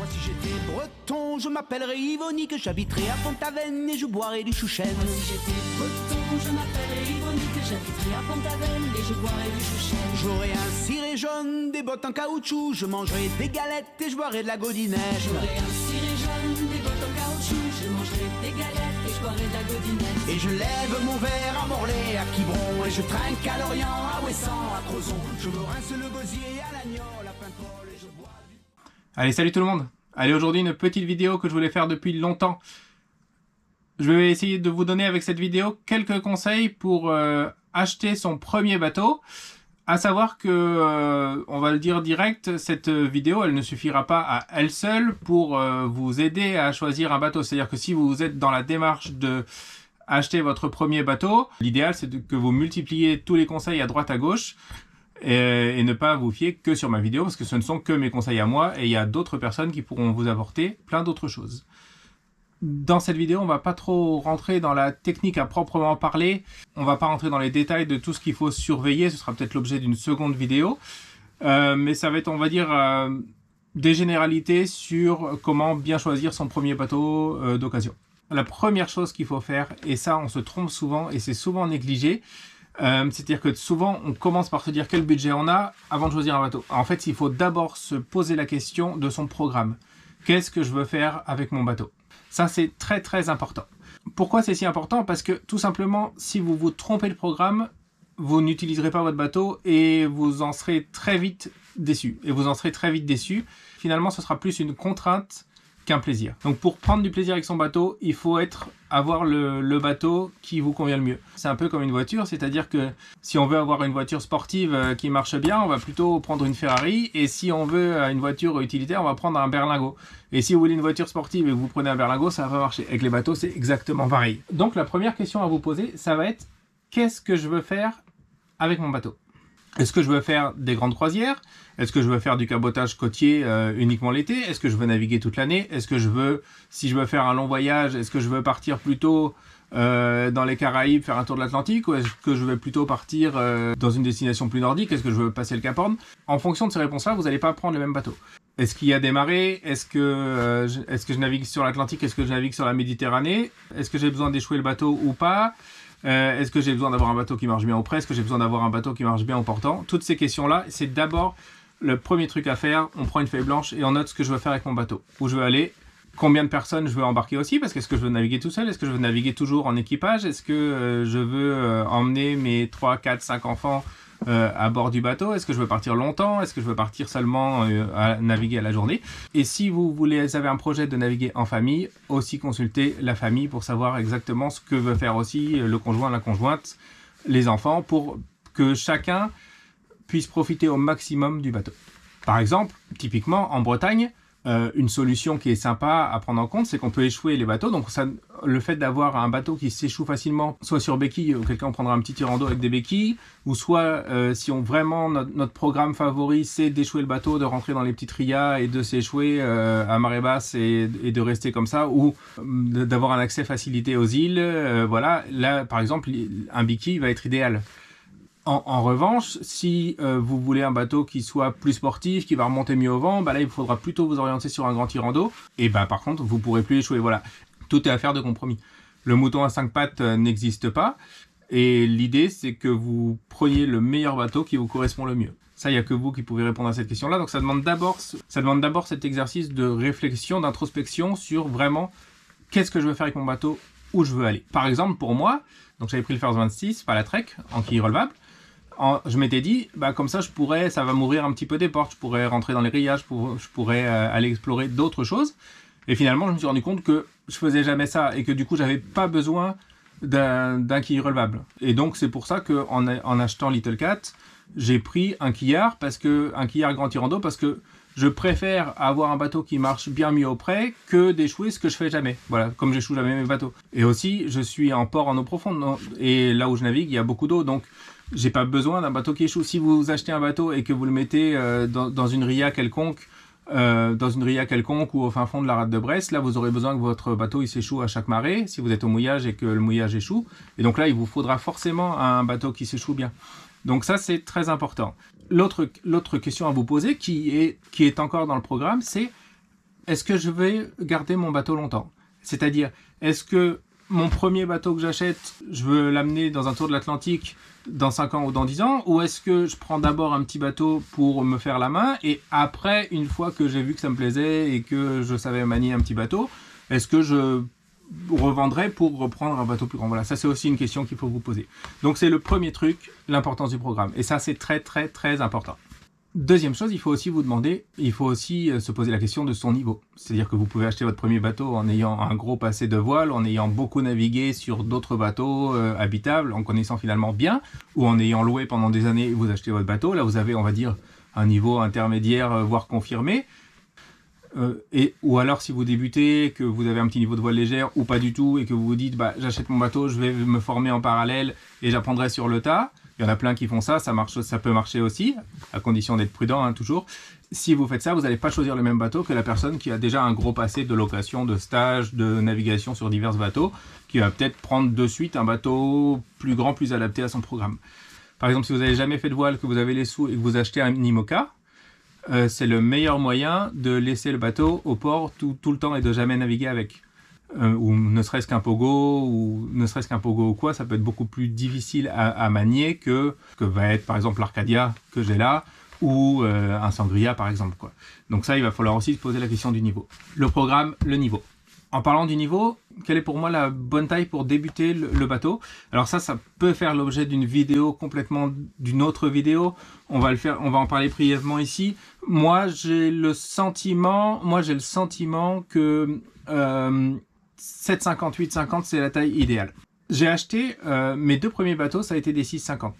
Moi si j'étais breton, je m'appellerais Yvonique, j'habiterais à Pont-Aven et je boirais du chouchen. Moi si j'étais breton, je m'appellerais Yvonique, j'habiterais à Pont-Aven et je boirais du chouchen. J'aurais un ciré jaune, des bottes en caoutchouc, je mangerais des galettes et je boirais de la godinette. J'aurais un ciré jaune, des bottes en caoutchouc, je mangerais des galettes et je boirais de la godinette. Et je lève mon verre à Morlaix, à Quiberon, et je trinque à Lorient, à Ouessant, à Crozon. Je me rince le gosier à l'Agnol, à Paimpol et je bois du... Allez, salut tout le monde. Allez, aujourd'hui une petite vidéo que je voulais faire depuis longtemps. Je vais essayer de vous donner avec cette vidéo quelques conseils pour acheter son premier bateau. À savoir que, on va le dire direct, cette vidéo, elle ne suffira pas à elle seule pour vous aider à choisir un bateau. C'est-à-dire que si vous êtes dans la démarche de acheter votre premier bateau, l'idéal c'est que vous multipliez tous les conseils à droite à gauche et ne pas vous fier que sur ma vidéo parce que ce ne sont que mes conseils à moi et il y a d'autres personnes qui pourront vous apporter plein d'autres choses. Dans cette vidéo, on va pas trop rentrer dans la technique à proprement parler. On va pas rentrer dans les détails de tout ce qu'il faut surveiller. Ce sera peut-être l'objet d'une seconde vidéo. Mais ça va être, on va dire, des généralités sur comment bien choisir son premier bateau d'occasion. La première chose qu'il faut faire, et ça on se trompe souvent et c'est souvent négligé, c'est-à-dire que souvent on commence par se dire quel budget on a avant de choisir un bateau. En fait, il faut d'abord se poser la question de son programme. Qu'est-ce que je veux faire avec mon bateau ? Ça, c'est très très important. Pourquoi c'est si important ? Parce que tout simplement, si vous vous trompez le programme, vous n'utiliserez pas votre bateau et vous en serez très vite déçu. Finalement, ce sera plus une contrainte qu'un plaisir. Donc pour prendre du plaisir avec son bateau, il faut avoir le bateau qui vous convient le mieux. C'est un peu comme une voiture, c'est-à-dire que si on veut avoir une voiture sportive qui marche bien, on va plutôt prendre une Ferrari, et si on veut une voiture utilitaire, on va prendre un berlingot. Et si vous voulez une voiture sportive et que vous prenez un berlingot, ça va pas marcher. Avec les bateaux, c'est exactement pareil. Donc la première question à vous poser, ça va être qu'est-ce que je veux faire avec mon bateau ? Est-ce que je veux faire des grandes croisières ? Est-ce que je veux faire du cabotage côtier uniquement l'été ? Est-ce que je veux naviguer toute l'année ? Est-ce que si je veux faire un long voyage, est-ce que je veux partir plutôt dans les Caraïbes, faire un tour de l'Atlantique ? Ou est-ce que je veux plutôt partir dans une destination plus nordique ? Est-ce que je veux passer le Cap Horn ? En fonction de ces réponses-là, vous n'allez pas prendre le même bateau. Est-ce qu'il y a des marées ? Est-ce que je navigue sur l'Atlantique ? Est-ce que je navigue sur la Méditerranée ? Est-ce que j'ai besoin d'échouer le bateau ou pas ? Est-ce que j'ai besoin d'avoir un bateau qui marche bien au près ? Est-ce que j'ai besoin d'avoir un bateau qui marche bien au portant ? Toutes ces questions-là, c'est d'abord le premier truc à faire. On prend une feuille blanche et on note ce que je veux faire avec mon bateau. Où je veux aller ? Combien de personnes je veux embarquer aussi ? Parce qu'est-ce que je veux naviguer tout seul ? Est-ce que je veux naviguer toujours en équipage ? Est-ce que je veux emmener mes 3, 4, 5 enfants à bord du bateau ? Est-ce que je veux partir longtemps ? Est-ce que je veux partir seulement à naviguer à la journée ? Et si vous avez un projet de naviguer en famille, aussi consultez la famille pour savoir exactement ce que veut faire aussi le conjoint, la conjointe, les enfants, pour que chacun puisse profiter au maximum du bateau. Par exemple, typiquement en Bretagne, une solution qui est sympa à prendre en compte, c'est qu'on peut échouer les bateaux. Donc le fait d'avoir un bateau qui s'échoue facilement, soit sur béquille, ou quelqu'un prendra un petit tirando avec des béquilles, ou soit si vraiment notre programme favori, c'est d'échouer le bateau, de rentrer dans les petites rias et de s'échouer à marée basse et de rester comme ça, ou d'avoir un accès facilité aux îles. Voilà, là par exemple, un béquille va être idéal. En revanche, si vous voulez un bateau qui soit plus sportif, qui va remonter mieux au vent, là il faudra plutôt vous orienter sur un grand tirando. Et par contre, vous pourrez plus échouer. Voilà, tout est affaire de compromis. Le mouton à 5 pattes n'existe pas. Et l'idée, c'est que vous preniez le meilleur bateau qui vous correspond le mieux. Ça, il n'y a que vous qui pouvez répondre à cette question-là. Donc ça demande d'abord cet exercice de réflexion, d'introspection sur vraiment qu'est-ce que je veux faire avec mon bateau, où je veux aller. Par exemple, pour moi, donc j'avais pris le First 26, pas la Trek, en quille relevable. Je m'étais dit, comme ça, ça va m'ouvrir un petit peu des portes, je pourrais rentrer dans les riages, je pourrais aller explorer d'autres choses. Et finalement, je me suis rendu compte que je faisais jamais ça et que du coup, j'avais pas besoin d'un quille relevable. Et donc, c'est pour ça qu'en achetant Little Cat, j'ai pris un quillard grand tirando, parce que je préfère avoir un bateau qui marche bien mieux au près que d'échouer ce que je fais jamais. Voilà, comme j'échoue jamais mes bateaux. Et aussi, je suis en port en eau profonde, et là où je navigue, il y a beaucoup d'eau, donc j'ai pas besoin d'un bateau qui échoue. Si vous achetez un bateau et que vous le mettez dans une ria quelconque, ou au fin fond de la rade de Brest, là vous aurez besoin que votre bateau il s'échoue à chaque marée, si vous êtes au mouillage et que le mouillage échoue. Et donc là, il vous faudra forcément un bateau qui s'échoue bien. Donc ça, c'est très important. L'autre question à vous poser, qui est encore dans le programme, c'est est-ce que je vais garder mon bateau longtemps? C'est-à-dire, est-ce que mon premier bateau que j'achète, je veux l'amener dans un tour de l'Atlantique dans 5 ans ou dans 10 ans, ou est-ce que je prends d'abord un petit bateau pour me faire la main, et après, une fois que j'ai vu que ça me plaisait et que je savais manier un petit bateau, est-ce que je revendrai pour reprendre un bateau plus grand? Voilà, ça c'est aussi une question qu'il faut vous poser. Donc c'est le premier truc, l'importance du programme. Et ça c'est très très très important. Deuxième chose, il faut aussi se poser la question de son niveau. C'est-à-dire que vous pouvez acheter votre premier bateau en ayant un gros passé de voile, en ayant beaucoup navigué sur d'autres bateaux habitables, en connaissant finalement bien, ou en ayant loué pendant des années et vous achetez votre bateau. Là vous avez, on va dire, un niveau intermédiaire, voire confirmé. Ou alors si vous débutez, que vous avez un petit niveau de voile légère ou pas du tout et que vous vous dites j'achète mon bateau, je vais me former en parallèle et j'apprendrai sur le tas. Il y en a plein qui font ça, ça peut marcher aussi, à condition d'être prudent toujours. Si vous faites ça, vous n'allez pas choisir le même bateau que la personne qui a déjà un gros passé de location, de stage, de navigation sur divers bateaux, qui va peut-être prendre de suite un bateau plus grand, plus adapté à son programme. Par exemple, si vous n'avez jamais fait de voile, que vous avez les sous et que vous achetez un IMOCA, c'est le meilleur moyen de laisser le bateau au port tout le temps et de jamais naviguer avec. Ou ne serait-ce qu'un pogo ou quoi, ça peut être beaucoup plus difficile à manier que va être par exemple l'Arcadia que j'ai là, ou un Sangria par exemple, quoi. Donc ça, il va falloir aussi se poser la question du niveau. Le programme, le niveau. En parlant du niveau, quelle est pour moi la bonne taille pour débuter le bateau? Alors ça peut faire l'objet d'une vidéo complètement, d'une autre vidéo. On va en parler brièvement ici. Moi j'ai le sentiment que 7,50, 8,50 c'est la taille idéale. J'ai acheté mes 2 premiers bateaux, ça a été des 6,50.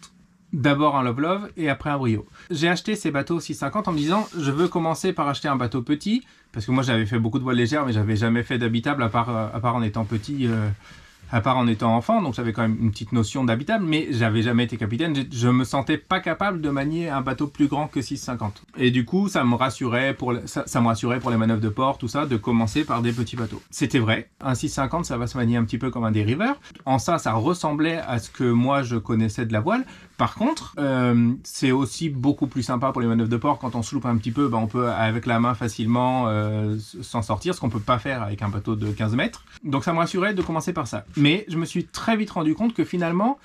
D'abord un Love et après un Brio. J'ai acheté ces bateaux 6,50 en me disant je veux commencer par acheter un bateau petit, parce que moi j'avais fait beaucoup de voiles légères mais j'avais jamais fait d'habitable à part en étant petit, à part en étant enfant, donc j'avais quand même une petite notion d'habitable, mais j'avais jamais été capitaine, je me sentais pas capable de manier un bateau plus grand que 6,50. Et du coup ça me rassurait pour les manœuvres de port, tout ça, de commencer par des petits bateaux. C'était vrai, un 6,50 ça va se manier un petit peu comme un dériveur, en ça ressemblait à ce que moi je connaissais de la voile. Par contre, c'est aussi beaucoup plus sympa pour les manœuvres de port. Quand on se loupe un petit peu, on peut avec la main facilement s'en sortir, ce qu'on peut pas faire avec un bateau de 15 mètres. Donc ça me rassurait de commencer par ça. Mais je me suis très vite rendu compte que finalement,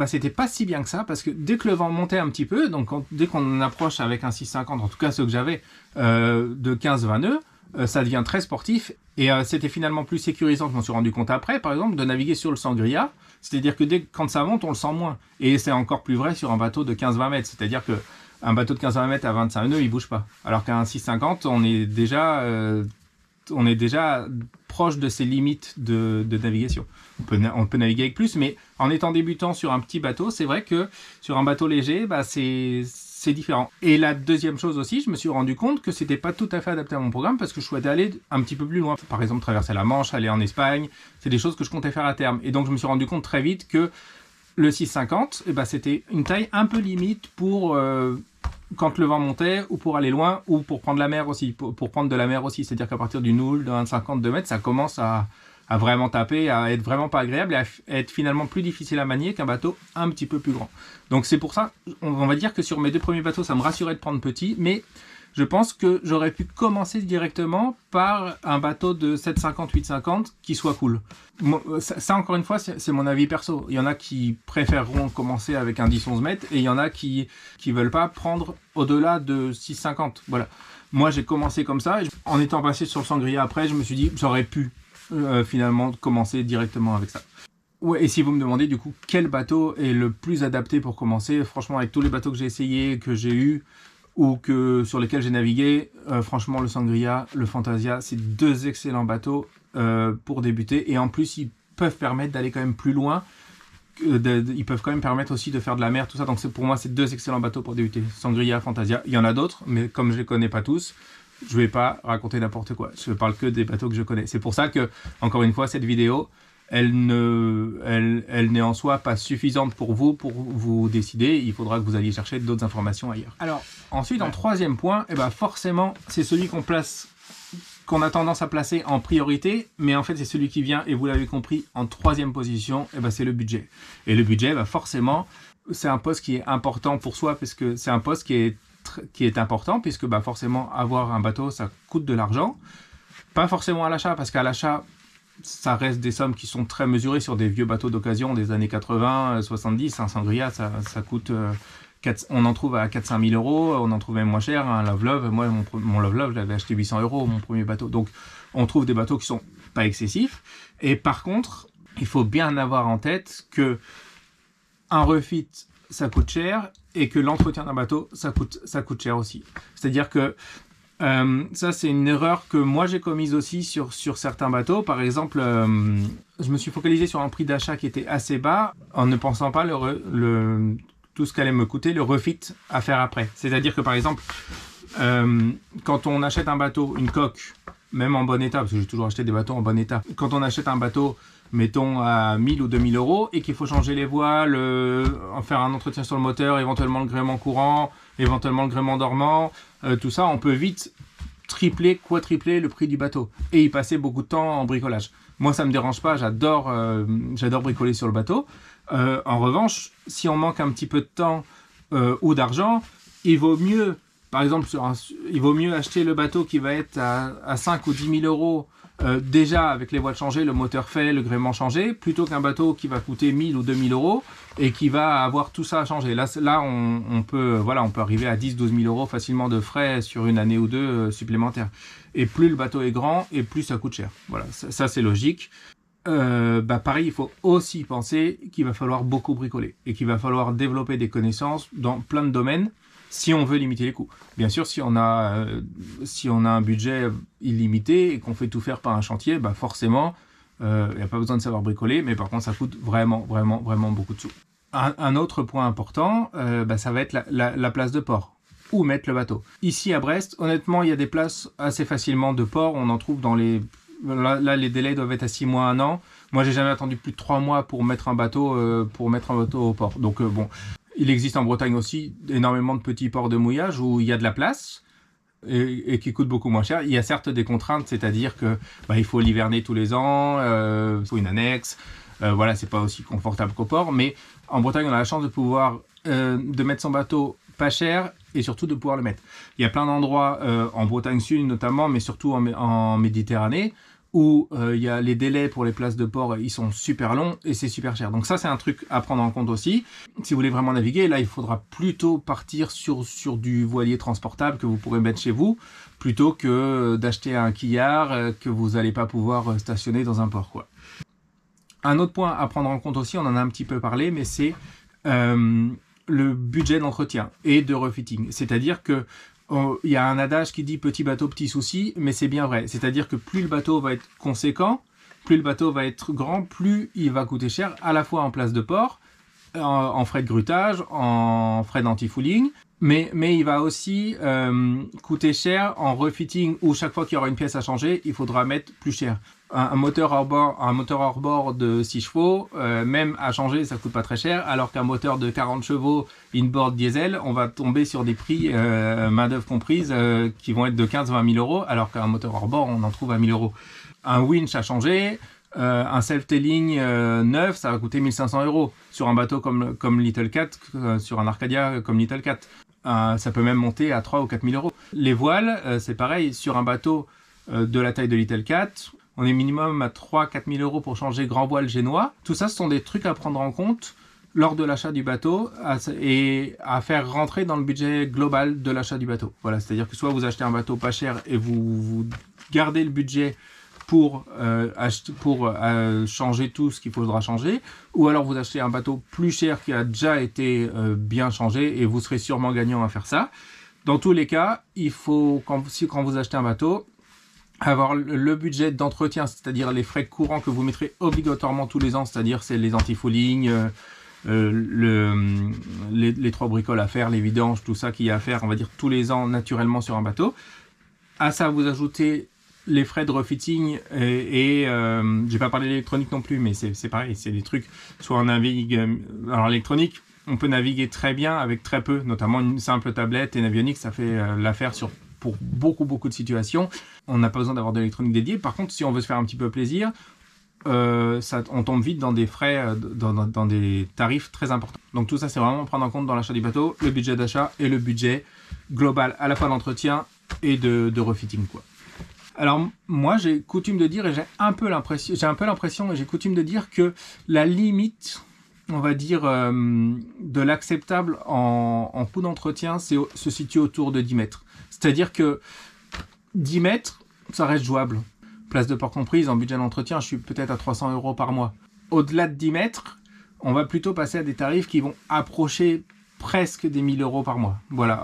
c'était pas si bien que ça, parce que dès que le vent montait un petit peu, donc dès qu'on approche avec un 6,50, en tout cas ceux que j'avais, de 15-20 nœuds, ça devient très sportif et c'était finalement plus sécurisant, je m'en suis rendu compte après, par exemple, de naviguer sur le Sangria. C'est-à-dire que quand ça monte, on le sent moins. Et c'est encore plus vrai sur un bateau de 15-20 mètres. C'est-à-dire qu'un bateau de 15-20 mètres à 25 nœuds, il bouge pas. Alors qu'un 6,50, on est déjà proche de ses limites de navigation. On peut naviguer avec plus, mais en étant débutant sur un petit bateau, c'est vrai que sur un bateau léger, c'est différent. Et la deuxième chose aussi, je me suis rendu compte que c'était pas tout à fait adapté à mon programme parce que je souhaitais aller un petit peu plus loin. Par exemple, traverser la Manche, aller en Espagne, c'est des choses que je comptais faire à terme. Et donc, je me suis rendu compte très vite que le 6,50, c'était une taille un peu limite pour quand le vent montait, ou pour aller loin, ou pour prendre la mer aussi, pour prendre de la mer aussi. C'est-à-dire qu'à partir du Noul, de 1,50 mètres, ça commence à vraiment taper, à être vraiment pas agréable et à être finalement plus difficile à manier qu'un bateau un petit peu plus grand. Donc c'est pour ça, on va dire que sur mes 2 premiers bateaux, ça me rassurait de prendre petit, mais je pense que j'aurais pu commencer directement par un bateau de 7,50, 8,50 qui soit cool. Ça encore une fois, c'est mon avis perso. Il y en a qui préféreront commencer avec un 10-11 mètres et il y en a qui veulent pas prendre au-delà de 6,50. Voilà. Moi, j'ai commencé comme ça. En étant passé sur le Sangria après, je me suis dit, j'aurais pu finalement commencer directement avec ça. Ouais, et si vous me demandez du coup quel bateau est le plus adapté pour commencer, franchement avec tous les bateaux que j'ai essayé, que j'ai eu ou sur lesquels j'ai navigué, franchement le Sangria, le Fantasia, c'est 2 excellents bateaux pour débuter, et en plus ils peuvent permettre d'aller quand même plus loin, ils peuvent quand même permettre aussi de faire de la mer, tout ça, donc pour moi c'est 2 excellents bateaux pour débuter, Sangria, Fantasia. Il y en a d'autres, mais comme je les connais pas tous, je vais pas raconter n'importe quoi, je parle que des bateaux que je connais. C'est pour ça que, encore une fois, cette vidéo, elle n'est en soi pas suffisante pour vous décider. Il faudra que vous alliez chercher d'autres informations ailleurs. Alors, ensuite, en troisième point, forcément, c'est celui qu'on a tendance à placer en priorité, mais en fait, c'est celui qui vient, et vous l'avez compris, en 3e position, c'est le budget. Et le budget, forcément, c'est un poste qui est important pour soi, parce que c'est un poste qui est qui est important, puisque bah, forcément, avoir un bateau, ça coûte de l'argent. Pas forcément à l'achat, parce qu'à l'achat, ça reste des sommes qui sont très mesurées sur des vieux bateaux d'occasion des années 80, 70. Un Sangria, ça coûte... on en trouve à 4-5 000 €, on en trouve même moins cher. Un Love Love, moi, mon Love Love, je l'avais acheté 800 €, mon premier bateau. Donc, on trouve des bateaux qui sont pas excessifs. Et par contre, il faut bien avoir en tête que un refit, ça coûte cher, et que l'entretien d'un bateau, ça coûte cher aussi. C'est-à-dire que ça, c'est une erreur que moi j'ai commise aussi sur certains bateaux. Par exemple, je me suis focalisé sur un prix d'achat qui était assez bas en ne pensant pas tout ce qu'allait me coûter le refit à faire après. C'est-à-dire que par exemple, quand on achète un bateau, une coque, même en bon état, parce que j'ai toujours acheté des bateaux en bon état, quand on achète un bateau, mettons à 1000 ou 2000 € et qu'il faut changer les voiles, faire un entretien sur le moteur, éventuellement le gréement courant, éventuellement le gréement dormant, tout ça, on peut vite tripler, quadrupler le prix du bateau et y passer beaucoup de temps en bricolage. Moi, ça me dérange pas, j'adore bricoler sur le bateau. En revanche, si on manque un petit peu de temps ou d'argent, il vaut mieux, par exemple, il vaut mieux acheter le bateau qui va être à 5 ou 10 000 € déjà avec les voiles changées, le moteur fait, le gréement changé, plutôt qu'un bateau qui va coûter 1000 ou 2000 € et qui va avoir tout ça à changer. Là on peut arriver à 10-12 000 € facilement de frais sur une année ou deux supplémentaires. Et plus le bateau est grand, et plus ça coûte cher. Voilà, ça c'est logique. Pareil, il faut aussi penser qu'il va falloir beaucoup bricoler et qu'il va falloir développer des connaissances dans plein de domaines si on veut limiter les coûts. Bien sûr, si on a un budget illimité et qu'on fait tout faire par un chantier, forcément, il n'y a pas besoin de savoir bricoler, mais par contre, ça coûte vraiment, vraiment, vraiment beaucoup de sous. Un autre point important, ça va être la place de port. Où mettre le bateau. Ici à Brest, honnêtement, il y a des places assez facilement de port. On en trouve dans les... Là, les délais doivent être à 6 mois, 1 an. Moi, j'ai jamais attendu plus de 3 mois pour mettre un bateau au port. Donc, bon... Il existe en Bretagne aussi énormément de petits ports de mouillage où il y a de la place et qui coûtent beaucoup moins cher. Il y a certes des contraintes, c'est-à-dire que il faut l'hiverner tous les ans, il faut une annexe. Voilà, c'est pas aussi confortable qu'au port. Mais en Bretagne, on a la chance de pouvoir de mettre son bateau pas cher et surtout de pouvoir le mettre. Il y a plein d'endroits en Bretagne Sud notamment, mais surtout en Méditerranée, où il y a les délais pour les places de port, ils sont super longs et c'est super cher. Donc ça, c'est un truc à prendre en compte aussi. Si vous voulez vraiment naviguer, là, il faudra plutôt partir sur du voilier transportable que vous pourrez mettre chez vous, plutôt que d'acheter un quillard que vous n'allez pas pouvoir stationner dans un port, quoi. Un autre point à prendre en compte aussi, on en a un petit peu parlé, mais c'est le budget d'entretien et de refitting. C'est-à-dire que il y a un adage qui dit petit bateau, petit souci, mais c'est bien vrai. C'est-à-dire que plus le bateau va être conséquent, plus le bateau va être grand, plus il va coûter cher, à la fois en place de port, en frais de grutage, en frais d'anti-fouling, mais il va aussi coûter cher en refitting, où chaque fois qu'il y aura une pièce à changer, il faudra mettre plus cher. Un moteur hors-bord de 6 chevaux, même à changer, ça coûte pas très cher, alors qu'un moteur de 40 chevaux inboard diesel, on va tomber sur des prix, main-d'œuvre comprise, qui vont être de 15-20 000 €, alors qu'un moteur hors-bord, on en trouve à 1 000 €. Un winch à changer, un self-tailing neuf, ça va coûter 1 500 € sur un bateau comme Little Cat, sur un Arcadia comme Little Cat. Ça peut même monter à 3 ou 4 000 €. Les voiles, c'est pareil, sur un bateau de la taille de Little Cat, on est minimum à 3-4 000 € pour changer grand voile génois. Tout ça, ce sont des trucs à prendre en compte lors de l'achat du bateau et à faire rentrer dans le budget global de l'achat du bateau. Voilà, c'est-à-dire que soit vous achetez un bateau pas cher et vous gardez le budget pour changer tout ce qu'il faudra changer, ou alors vous achetez un bateau plus cher qui a déjà été bien changé et vous serez sûrement gagnant à faire ça. Dans tous les cas, il faut, quand vous achetez un bateau, avoir le budget d'entretien, c'est-à-dire les frais courants que vous mettrez obligatoirement tous les ans, c'est-à-dire c'est les anti-fouling, les 3 bricoles à faire, les vidanges, tout ça qu'il y a à faire, on va dire tous les ans naturellement sur un bateau. À ça, vous ajoutez les frais de refitting et j'ai pas parlé de l'électronique non plus, mais c'est pareil, c'est des trucs, soit on navigue, alors l'électronique, on peut naviguer très bien avec très peu, notamment une simple tablette et Navionics, ça fait l'affaire pour beaucoup de situations. On n'a pas besoin d'avoir de l'électronique dédiée. Par contre, si on veut se faire un petit peu plaisir, on tombe vite dans des frais, dans des tarifs très importants. Donc tout ça, c'est vraiment prendre en compte dans l'achat du bateau, le budget d'achat et le budget global, à la fois d'entretien et de refitting, quoi. Alors moi, j'ai coutume de dire, et j'ai un peu l'impression, et j'ai coutume de dire que la limite, on va dire, de l'acceptable en coût d'entretien, se situe autour de 10 mètres. C'est-à-dire que 10 mètres, ça reste jouable. Place de port comprise, en budget d'entretien, je suis peut-être à 300 € par mois. Au-delà de 10 mètres, on va plutôt passer à des tarifs qui vont approcher presque des 1000 € par mois. Voilà,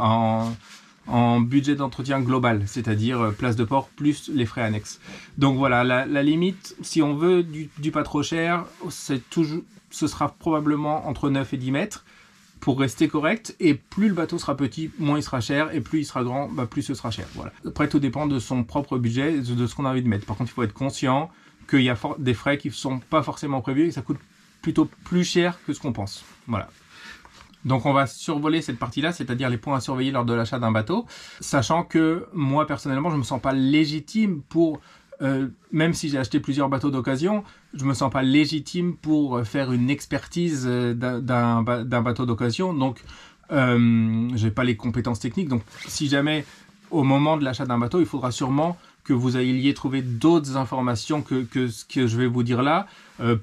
en budget d'entretien global, c'est-à-dire place de port plus les frais annexes. Donc voilà, la limite, si on veut du pas trop cher, ce sera probablement entre 9 et 10 mètres pour rester correct, et plus le bateau sera petit, moins il sera cher, et plus il sera grand, plus ce sera cher. Voilà. Après, tout dépend de son propre budget, de ce qu'on a envie de mettre. Par contre, il faut être conscient qu'il y a des frais qui ne sont pas forcément prévus, et ça coûte plutôt plus cher que ce qu'on pense. Voilà. Donc on va survoler cette partie-là, c'est-à-dire les points à surveiller lors de l'achat d'un bateau, sachant que moi, personnellement, je ne me sens pas légitime pour... même si j'ai acheté plusieurs bateaux d'occasion, je me sens pas légitime pour faire une expertise d'un bateau d'occasion. Donc, j'ai pas les compétences techniques. Donc, si jamais, au moment de l'achat d'un bateau, il faudra sûrement que vous ayez trouvé d'autres informations que ce que je vais vous dire là,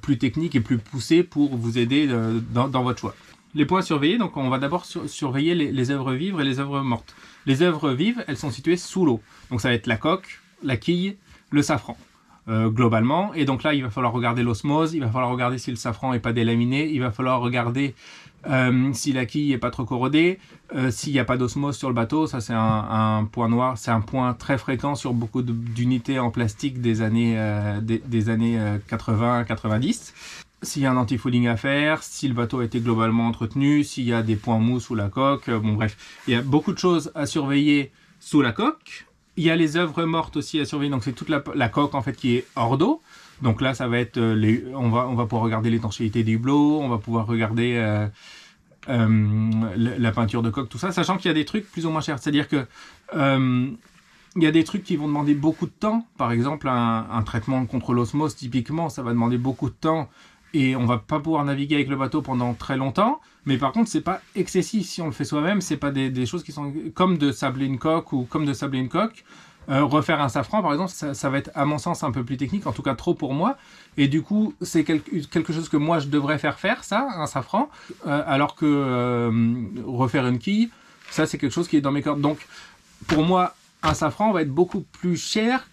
plus techniques et plus poussées pour vous aider dans votre choix. Les points à surveiller, donc on va d'abord surveiller les œuvres vives et les œuvres mortes. Les œuvres vives, elles sont situées sous l'eau. Donc, ça va être la coque, la quille, le safran, globalement. Et donc là, il va falloir regarder l'osmose, il va falloir regarder si le safran n'est pas délaminé, il va falloir regarder si la quille n'est pas trop corrodée, s'il n'y a pas d'osmose sur le bateau. Ça, c'est un point noir, c'est un point très fréquent sur beaucoup d'unités en plastique des années 80-90. S'il y a un anti-fouling à faire, si le bateau a été globalement entretenu, s'il y a des points mous sous la coque, bon bref, il y a beaucoup de choses à surveiller sous la coque. Il y a les œuvres mortes aussi à surveiller, donc c'est toute la coque en fait qui est hors d'eau. Donc là, ça va être on va pouvoir regarder l'étanchéité des hublots, on va pouvoir regarder la peinture de coque, tout ça, sachant qu'il y a des trucs plus ou moins chers. C'est-à-dire que il y a des trucs qui vont demander beaucoup de temps. Par exemple, un traitement contre l'osmose, typiquement, ça va demander beaucoup de temps. Et on va pas pouvoir naviguer avec le bateau pendant très longtemps, mais par contre c'est pas excessif si on le fait soi-même, c'est pas des choses qui sont comme de sabler une coque ou comme de sabler une coque. Refaire un safran par exemple, ça va être à mon sens un peu plus technique, en tout cas trop pour moi, et du coup c'est quelque chose que moi je devrais faire ça, un safran, alors que refaire une quille, ça c'est quelque chose qui est dans mes cordes. Donc pour moi, un safran va être beaucoup plus cher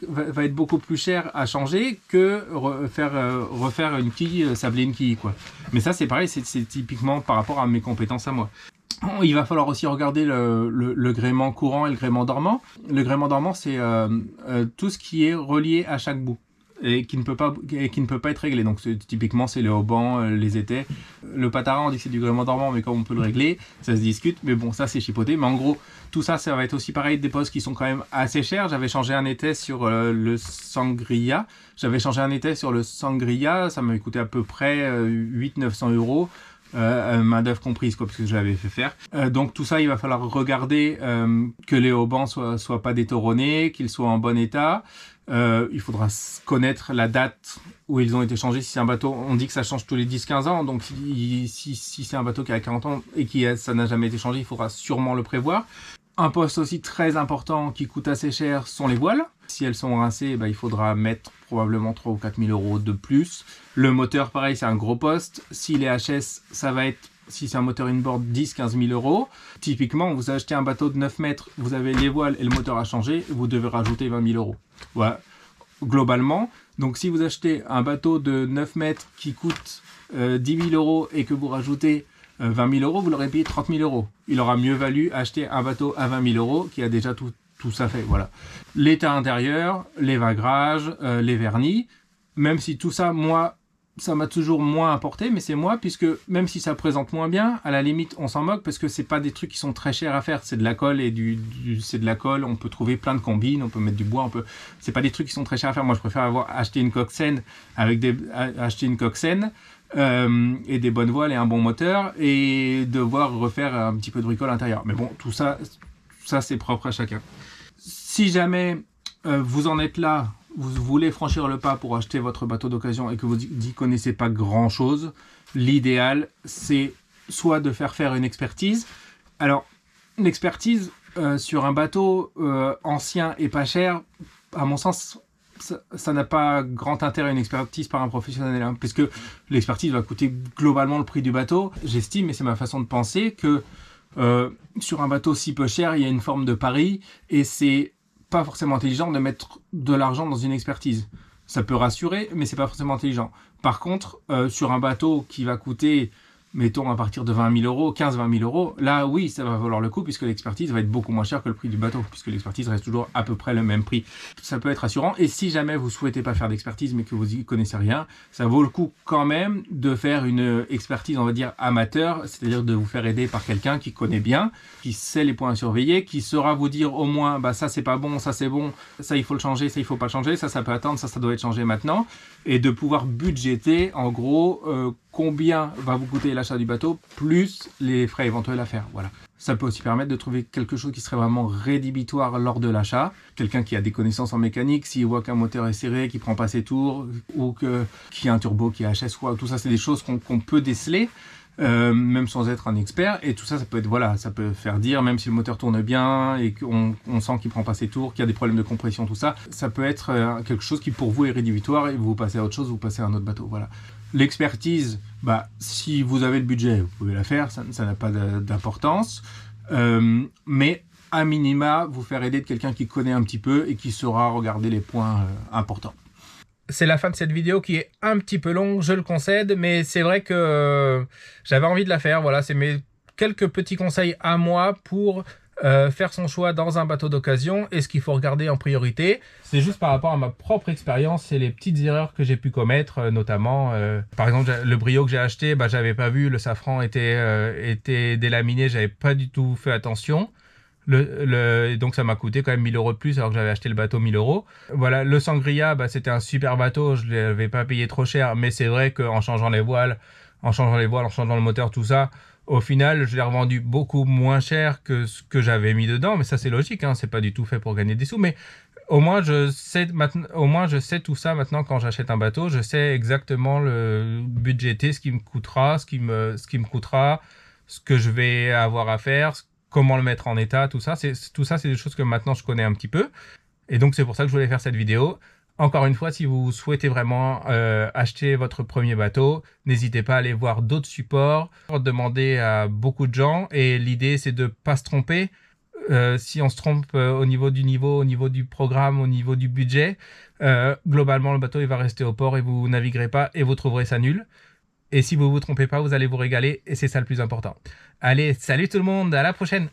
à changer que refaire une quille, sabler une quille, quoi. Mais ça, c'est pareil, c'est typiquement par rapport à mes compétences à moi. Il va falloir aussi regarder le gréement courant et le gréement dormant. Le gréement dormant, c'est tout ce qui est relié à chaque bout et qui ne peut pas être réglé. Donc typiquement, c'est le haubans, les étais. Le pataran, on dit que c'est du gréement dormant, mais comme on peut le régler, ça se discute. Mais bon, ça c'est chipoté. Mais en gros, tout ça, ça va être aussi pareil, des postes qui sont quand même assez chers. J'avais changé un étai sur le Sangria. Ça m'avait coûté à peu près 800-900 €. Main d'œuvre comprise, quoi, parce que je l'avais fait faire. Donc tout ça, il va falloir regarder que les haubans soient pas détoronnés, qu'ils soient en bon état. Il faudra connaître la date où ils ont été changés. Si c'est un bateau, on dit que ça change tous les 10-15 ans, donc si c'est un bateau qui a 40 ans et ça n'a jamais été changé, il faudra sûrement le prévoir. Un poste aussi très important qui coûte assez cher sont les voiles. Si elles sont rincées, il faudra mettre probablement 3 ou 4 000 € de plus. Le moteur, pareil, c'est un gros poste. S'il est HS, ça va être, si c'est un moteur inboard, 10-15 000 €. Typiquement, vous achetez un bateau de 9 mètres, vous avez les voiles et le moteur à changer, vous devez rajouter 20 000 €. Voilà, globalement. Donc si vous achetez un bateau de 9 mètres qui coûte 10 000 € et que vous rajoutez 20 000 €, vous l'aurez payé 30 000 €. Il aura mieux valu acheter un bateau à 20 000 € qui a déjà tout ça fait. Voilà. L'état intérieur, les vaigrages, les vernis, même si tout ça, moi, ça m'a toujours moins importé, mais c'est moi, puisque même si ça présente moins bien, à la limite, on s'en moque, parce que c'est pas des trucs qui sont très chers à faire. C'est de la colle et c'est de la colle. On peut trouver plein de combines, on peut mettre du bois, c'est pas des trucs qui sont très chers à faire. Moi, je préfère acheter une coque saine et des bonnes voiles et un bon moteur, et devoir refaire un petit peu de bricole à l'intérieur. Mais bon, tout ça c'est propre à chacun. Si jamais vous en êtes là, vous voulez franchir le pas pour acheter votre bateau d'occasion et que vous n'y connaissez pas grand-chose, l'idéal, c'est soit de faire une expertise. Alors, l'expertise sur un bateau ancien et pas cher, à mon sens, ça n'a pas grand intérêt, une expertise par un professionnel, hein, parce que l'expertise va coûter globalement le prix du bateau. J'estime, et c'est ma façon de penser, que sur un bateau si peu cher, il y a une forme de pari, et c'est pas forcément intelligent de mettre de l'argent dans une expertise. Ça peut rassurer, mais c'est pas forcément intelligent. Par contre, sur un bateau qui va coûter, mettons à partir de 20 000 euros, 15-20 000 euros, là oui, ça va valoir le coup puisque l'expertise va être beaucoup moins chère que le prix du bateau, puisque l'expertise reste toujours à peu près le même prix. Ça peut être rassurant, et si jamais vous souhaitez pas faire d'expertise mais que vous y connaissez rien, ça vaut le coup quand même de faire une expertise, on va dire amateur, c'est-à-dire de vous faire aider par quelqu'un qui connaît bien, qui sait les points à surveiller, qui saura vous dire au moins, bah ça c'est pas bon, ça c'est bon, ça il faut le changer, ça il faut pas le changer, ça peut attendre, ça doit être changé maintenant, et de pouvoir budgéter en gros combien va vous coûter l'achat du bateau, plus les frais éventuels à faire. Voilà. Ça peut aussi permettre de trouver quelque chose qui serait vraiment rédhibitoire lors de l'achat. Quelqu'un qui a des connaissances en mécanique, s'il voit qu'un moteur est serré, qu'il ne prend pas ses tours, ou qu'il y a un turbo qui est HS, tout ça, c'est des choses qu'on peut déceler, même sans être un expert. Et tout ça, ça peut être, voilà, ça peut faire dire, même si le moteur tourne bien et qu'on sent qu'il ne prend pas ses tours, qu'il y a des problèmes de compression, tout ça, ça peut être quelque chose qui pour vous est rédhibitoire et vous passez à autre chose, vous passez à un autre bateau. Voilà. L'expertise, bah, si vous avez le budget, vous pouvez la faire, ça n'a pas d'importance. Mais à minima, vous faire aider de quelqu'un qui connaît un petit peu et qui saura regarder les points importants. C'est la fin de cette vidéo qui est un petit peu longue, je le concède, mais c'est vrai que j'avais envie de la faire. Voilà, c'est mes quelques petits conseils à moi pour faire son choix dans un bateau d'occasion et ce qu'il faut regarder en priorité. C'est juste par rapport à ma propre expérience et les petites erreurs que j'ai pu commettre, notamment par exemple le Brio que j'ai acheté, bah, j'avais pas vu, le safran était délaminé, j'avais pas du tout fait attention. Donc ça m'a coûté quand même 1000 euros de plus alors que j'avais acheté le bateau 1000 euros. Voilà, le Sangria, bah, c'était un super bateau, je ne l'avais pas payé trop cher, mais c'est vrai qu'en changeant les voiles, en changeant le moteur, tout ça, au final, je l'ai revendu beaucoup moins cher que ce que j'avais mis dedans, mais ça c'est logique, hein, c'est pas du tout fait pour gagner des sous, mais au moins je sais tout ça maintenant quand j'achète un bateau, je sais exactement le budgéter, ce qui me coûtera, ce qui me coûtera, ce que je vais avoir à faire, comment le mettre en état, tout ça c'est des choses que maintenant je connais un petit peu, et donc c'est pour ça que je voulais faire cette vidéo. Encore une fois, si vous souhaitez vraiment acheter votre premier bateau, n'hésitez pas à aller voir d'autres supports, demander à beaucoup de gens, et l'idée c'est de ne pas se tromper. Si on se trompe au niveau du programme, au niveau du budget, globalement le bateau il va rester au port et vous naviguerez pas et vous trouverez ça nul. Et si vous vous trompez pas, vous allez vous régaler et c'est ça le plus important. Allez, salut tout le monde, à la prochaine!